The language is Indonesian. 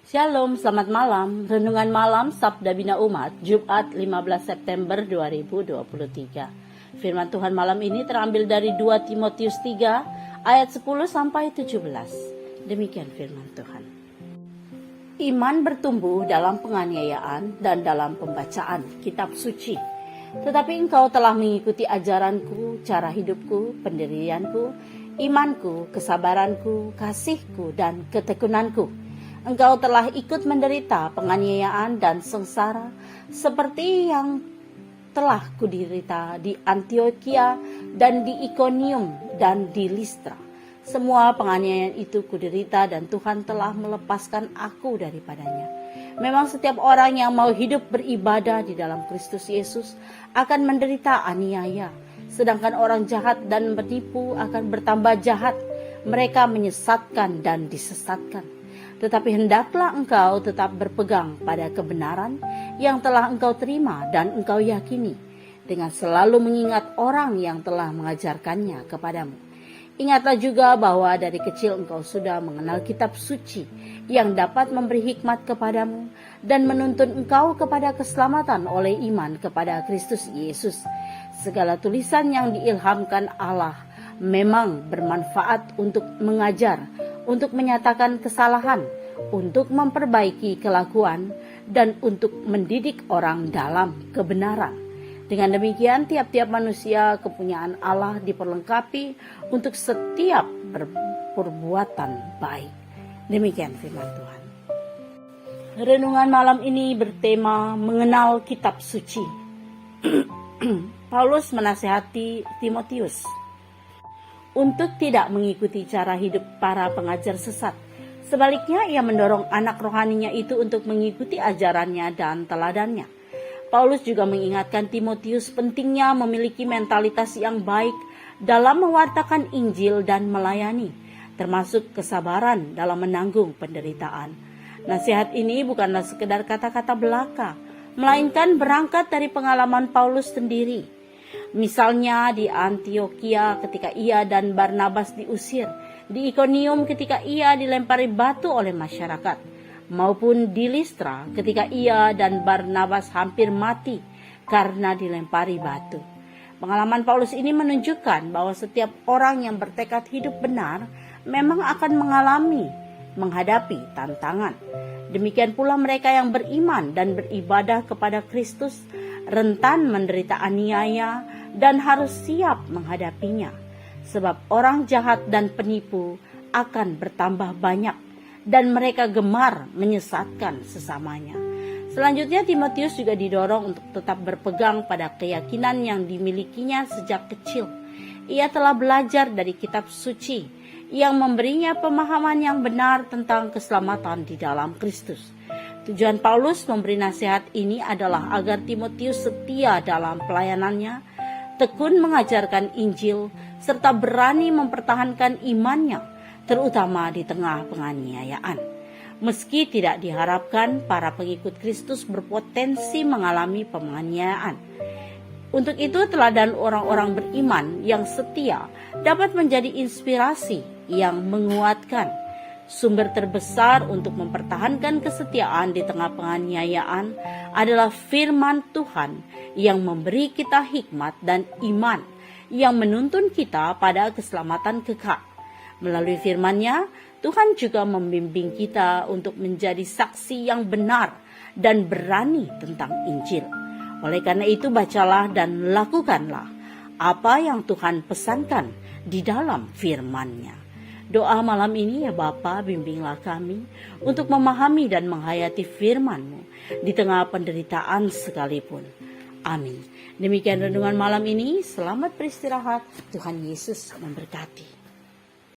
Shalom, selamat malam. Renungan malam Sabda Bina Umat, Jumat 15 September 2023. Firman Tuhan malam ini terambil dari 2 Timotius 3 ayat 10 sampai 17. Demikian firman Tuhan. Iman bertumbuh dalam penganiayaan dan dalam pembacaan kitab suci. Tetapi engkau telah mengikuti ajaranku, cara hidupku, pendirianku, imanku, kesabaranku, kasihku, dan ketekunanku. Engkau telah ikut menderita penganiayaan dan sengsara seperti yang telah kuderita di Antiokhia dan di Ikonium dan di Listra. Semua penganiayaan itu kuderita dan Tuhan telah melepaskan aku daripadanya. Memang setiap orang yang mau hidup beribadah di dalam Kristus Yesus akan menderita aniaya. Sedangkan orang jahat dan penipu akan bertambah jahat. Mereka menyesatkan dan disesatkan. Tetapi hendaklah engkau tetap berpegang pada kebenaran yang telah engkau terima dan engkau yakini, dengan selalu mengingat orang yang telah mengajarkannya kepadamu. Ingatlah juga bahwa dari kecil engkau sudah mengenal kitab suci yang dapat memberi hikmat kepadamu dan menuntun engkau kepada keselamatan oleh iman kepada Kristus Yesus. Segala tulisan yang diilhamkan Allah memang bermanfaat untuk mengajar, untuk menyatakan kesalahan, untuk memperbaiki kelakuan, dan untuk mendidik orang dalam kebenaran. Dengan demikian, tiap-tiap manusia kepunyaan Allah diperlengkapi untuk setiap perbuatan baik. Demikian firman Tuhan. Renungan malam ini bertema mengenal kitab suci. Paulus menasihati Timotius untuk tidak mengikuti cara hidup para pengajar sesat. Sebaliknya, ia mendorong anak rohaninya itu untuk mengikuti ajarannya dan teladannya. Paulus juga mengingatkan Timotius pentingnya memiliki mentalitas yang baik dalam mewartakan Injil dan melayani, termasuk kesabaran dalam menanggung penderitaan. Nasihat ini bukanlah sekedar kata-kata belaka, melainkan berangkat dari pengalaman Paulus sendiri. Misalnya di Antiokhia ketika ia dan Barnabas diusir, di Ikonium ketika ia dilempari batu oleh masyarakat, maupun di Listra ketika ia dan Barnabas hampir mati karena dilempari batu. Pengalaman Paulus ini menunjukkan bahwa setiap orang yang bertekad hidup benar memang akan menghadapi tantangan. Demikian pula mereka yang beriman dan beribadah kepada Kristus rentan menderita aniaya dan harus siap menghadapinya. Sebab orang jahat dan penipu akan bertambah banyak dan mereka gemar menyesatkan sesamanya. Selanjutnya, Timotius juga didorong untuk tetap berpegang pada keyakinan yang dimilikinya sejak kecil. Ia telah belajar dari kitab suci yang memberinya pemahaman yang benar tentang keselamatan di dalam Kristus. Tujuan Paulus memberi nasihat ini adalah agar Timotius setia dalam pelayanannya, tekun mengajarkan Injil, serta berani mempertahankan imannya, terutama di tengah penganiayaan. Meski tidak diharapkan para pengikut Kristus berpotensi mengalami penganiayaan. Untuk itu, teladan orang-orang beriman yang setia dapat menjadi inspirasi yang menguatkan. Sumber terbesar untuk mempertahankan kesetiaan di tengah penganiayaan adalah firman Tuhan yang memberi kita hikmat dan iman yang menuntun kita pada keselamatan kekal. Melalui firman-Nya, Tuhan juga membimbing kita untuk menjadi saksi yang benar dan berani tentang Injil. Oleh karena itu, bacalah dan lakukanlah apa yang Tuhan pesankan di dalam firman-Nya. Doa malam ini, ya Bapa, bimbinglah kami untuk memahami dan menghayati firman-Mu di tengah penderitaan sekalipun. Amin. Demikian renungan malam ini. Selamat beristirahat. Tuhan Yesus memberkati.